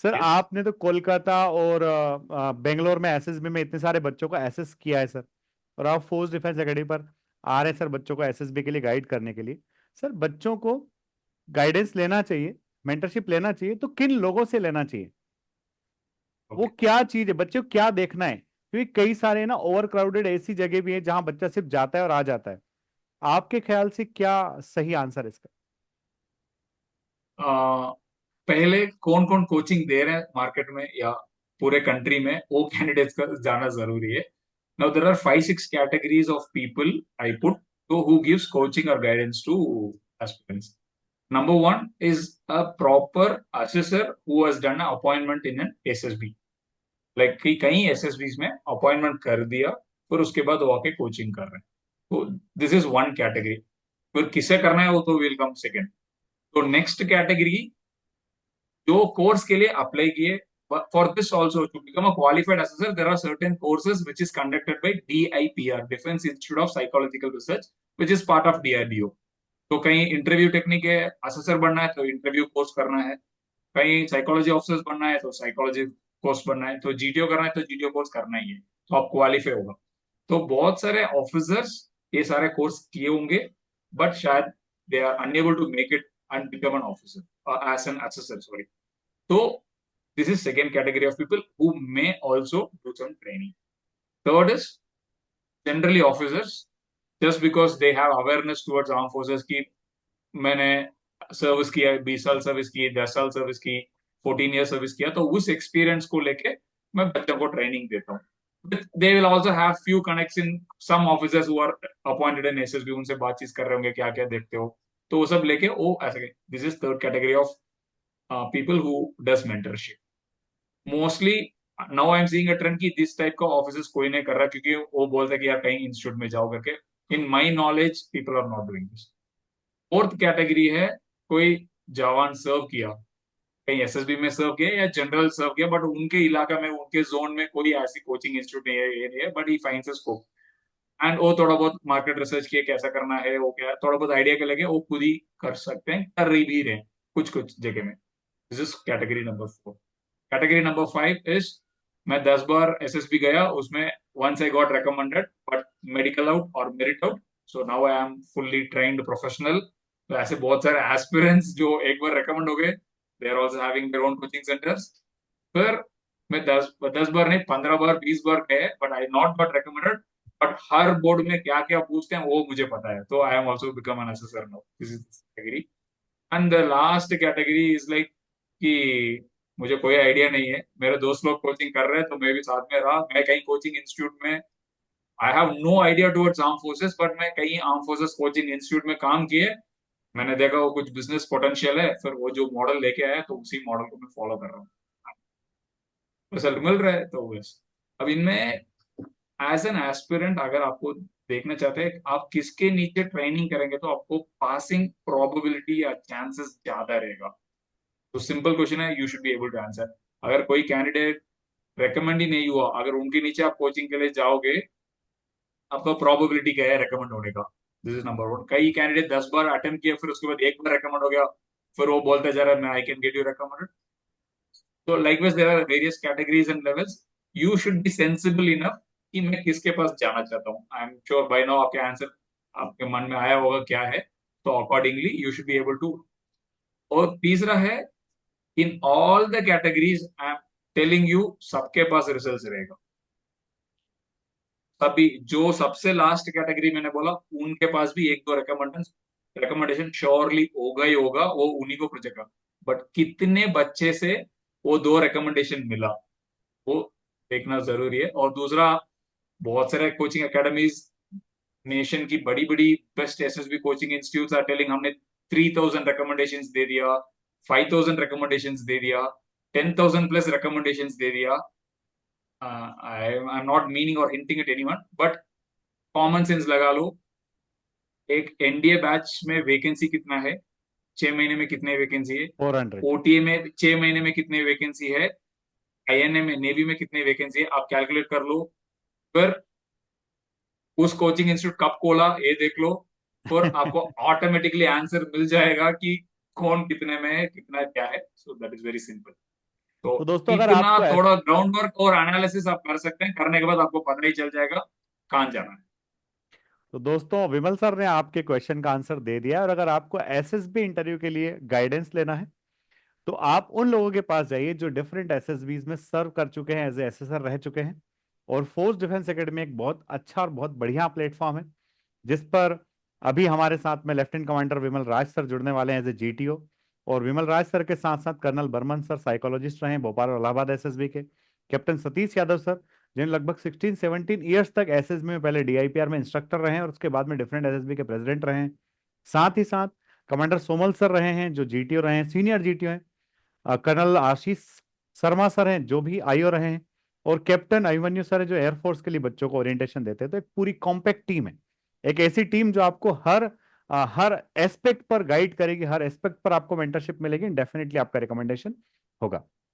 Sir yes. आपने तो कोलकाता और बेंगलोर में एसएसबी में इतने सारे बच्चों को एसएस किया है सर। और आप फोर्स डिफेंस एकेडमी पर आ रहे हैं सर बच्चों को एसएसबी के लिए गाइड करने के लिए। सर बच्चों को गाइडेंस लेना चाहिए, मेंटरशिप लेना चाहिए तो किन लोगों से लेना चाहिए? वो ओके। क्या चीज है, बच्चे को क्या देखना है? क्योंकि कई सारे ना ओवर क्राउडेड ऐसी जगह भी है जहां बच्चा सिर्फ जाता है और आ जाता है। आपके ख्याल से क्या सही आंसर है इसका? पहले कौन कौन कोचिंग दे रहे हैं मार्केट में या पूरे कंट्री में, वो कैंडिडेट्स का जाना जरूरी है। Now there are 5-6 categories of people I put to who gives coaching और guidance to aspirants. Number one is a proper assessor who has done an appointment in an SSB, like कि कई एसएसबीज में appointment कर दिया, फिर उसके बाद वो आके कोचिंग कर रहे हैं। तो दिस इज वन कैटेगरी। फिर किसे करना है वो तो विल कम सेकेंड। तो नेक्स्ट कैटेगरी जो कोर्स के लिए अप्लाई किए, for this also to become a qualified assessor there are certain courses which is conducted by DIPR, Defence Institute of Psychological Research, which is part of DRDO। तो कहीं interview technique है, assessor बनना है तो interview course करना है, कहीं psychology officer बनना है तो साइकोलॉजी कोर्स बनना है, तो GTO करना है तो GTO कोर्स करना ही है, तो आप क्वालिफाई होगा। तो बहुत सारे ऑफिसर्स ये सारे कोर्स किए होंगे, बट शायद they are unable to make it and become an officer as an assessor, sorry. तो this is second category of people who may also do some training. Third is generally officers, just because they have awareness towards armed forces की मैंने service किया है, 20 साल service की, 10 साल service की, 14 year service किया, तो उस एक्सपीरियंस को लेके मैं बच्चों को ट्रेनिंग देता हूँ। They will also have few connects in some officers who are appointed in SSB, उनसे बातचीत कर रहे होंगे क्या क्या देखते हो, तो वो सब लेके वो ऐसे। This is third category of people who does mentorship mostly. Now I am seeing a trend कि दिस टाइप का ऑफिस कोई नहीं कर रहा, क्योंकि वो बोलता है कि यार कहीं इंस्टीट्यूट में जाओ करके। In my knowledge people are not doing this. Fourth category है कोई जवान सर्व किया, कहीं एसएसबी में सर्व किया या जनरल सर्व किया, बट उनके इलाका में उनके जोन में कोई ऐसी कोचिंग इंस्टीट्यूट नहीं है, ये नहीं है, but he finds a scope and वो थोड़ा बहुत मार्केट रिसर्च किए कैसा करना है, वो क्या थोड़ा बहुत आइडिया के लगे वो खुद ही कर सकते हैं, कर रही भी रहे कुछ कुछ जगह में। This is category number 4। Category number 5 is मैं 10 बार एसएसबी गया, उसमें once I got recommended but medical out और merit out, so now I am fully trained professional. तो ऐसे बहुत सारे एस्पिरेंट्स जो एक बार रिकमेंड हो गए, they are also having their own coaching centres. फिर मैं 10 10 बार नहीं, 15 बार 20 बार गए, but I not got recommended, but her board में क्या क्या पूछते हैं वो मुझे पता है, तो I am also become an assessor now. This is category. And the last category is like कि मुझे कोई आइडिया नहीं है, मेरे दोस्त लोग कोचिंग कर रहे हैं तो मैं भी साथ में रहा, मैं कहीं कोचिंग इंस्टीट्यूट में, I have no idea towards arm forces, but मैं कहीं आर्म फोर्सेस कोचिंग इंस्टीट्यूट में काम किए, मैंने देखा वो कुछ बिजनेस पोटेंशियल है, फिर वो जो मॉडल लेके आया तो उसी मॉडल को मैं फॉलो कर रहा हूँ, रिजल्ट मिल रहा है, तो बस। अब इनमें एज एन एस्पिरेंट अगर आपको देखना चाहते हैं आप किसके नीचे ट्रेनिंग करेंगे तो आपको पासिंग प्रोबेबिलिटी या चांसेस ज्यादा रहेगा। तो सिंपल क्वेश्चन है, you should be able to answer. अगर कोई कैंडिडेट रेकमेंड ही नहीं हुआ, अगर उनके नीचे आप कोचिंग के लिए जाओगे, आपका प्रोबेबिलिटी क्या है रेकमेंड होने का? This is number one. कई कैंडिडेट 10 बार अटेम्प्ट किए, फिर उसके बाद एक बार रेकमेंड हो गया, फिर वो बोलते जा रहा है मैं I can get you recommended. तो likewise there are various categories and levels. You should be sensible enough कि मैं किसके पास जाना चाहता हूँ। I am sure by now आपके आंसर आपके मन में आया होगा क्या है, तो accordingly you should be able to. और तीसरा है, in all the categories I am telling you सबके पास रिजल्ट रहेगा। तभी जो सबसे लास्ट कैटेगरी मैंने बोला उनके पास भी एक दो रिकमेंडेशन रिकमेंडेशन श्योरली होगा ही होगा, वो उन्हीं को प्रोजेक्ट। बट कितने बच्चे से वो दो रिकमेंडेशन मिला वो देखना जरूरी है। और दूसरा, बहुत सारे कोचिंग एकेडमीज नेशन की बड़ी बड़ी best SSB coaching institute are telling हमने 3000 रिकमेंडेशन दे दिया, 5000 रिकमेंडेशन दे दिया, 10,000 प्लस रिकमेंडेशन दे दिया। आई एम नॉट मीनिंग और hinting at anyone, but common sense लगा लो। एक एनडीए बैच में वैकेंसी कितना है, 6 महीने में कितने वैकेंसी है? 400। ओटीए में 6 महीने में कितने वैकेंसी है? आईएनए में नेवी में कितने वैकेंसी है? आप कैलकुलेट कर लो। फिर उस कोचिंग इंस्टीट्यूट कब खोला ये देख लो, और आपको ऑटोमेटिकली आंसर मिल जाएगा कि कौन कितने में है कितना क्या है। So that is very simple. तो तो दोस्तों अगर इतना आपको थोड़ा ग्राउंड वर्क और एनालिसिस आप कर सकते हैं, करने के बाद आपको पता ही चल जाएगा कहाँ जाना है। तो दोस्तों विमल सर ने आपके क्वेश्चन का आंसर दे दिया। और अगर आपको एसएसबी इंटरव्यू के लिए गाइडेंस लेना है तो आप उन लोगों के पास जाइए जो डिफरेंट एसएसबीज में सर्व कर चुके हैं, एज ए एसएसआर रह चुके हैं। और फोर्स डिफेंस एकेडमी एक बहुत अच्छा और बहुत बढ़िया प्लेटफॉर्म है जिस पर अभी हमारे साथ में लेफ्टिनेंट कमांडर विमल राज सर जुड़ने वाले हैं एज ए जीटीओ। और विमल राज सर के साथ साथ कर्नल बर्मन सर साइकोलॉजिस्ट रहे हैं भोपाल और इलाहाबाद एसएसबी के। कैप्टन सतीश यादव सर जिन्हें लगभग 16-17 ईयर्स तक एसएसबी में पहले डीआईपीआर में इंस्ट्रक्टर रहे हैं और उसके बाद में डिफरेंट एसएसबी के प्रेसिडेंट रहे हैं। साथ ही साथ कमांडर सोमल सर रहे हैं जो जीटीओ रहे हैं, सीनियर जीटीओ हैं। कर्नल आशीष शर्मा सर हैं जो भी आईओ रहे हैं। और कैप्टन अभिमन्यु सर है जो एयरफोर्स के लिए बच्चों को ओरिएंटेशन देते हैं। तो एक पूरी कॉम्पैक्ट टीम है, एक ऐसी टीम जो आपको हर एस्पेक्ट पर गाइड करेगी, हर एस्पेक्ट पर आपको मेंटरशिप मिलेगी, डेफिनेटली आपका रिकमेंडेशन होगा।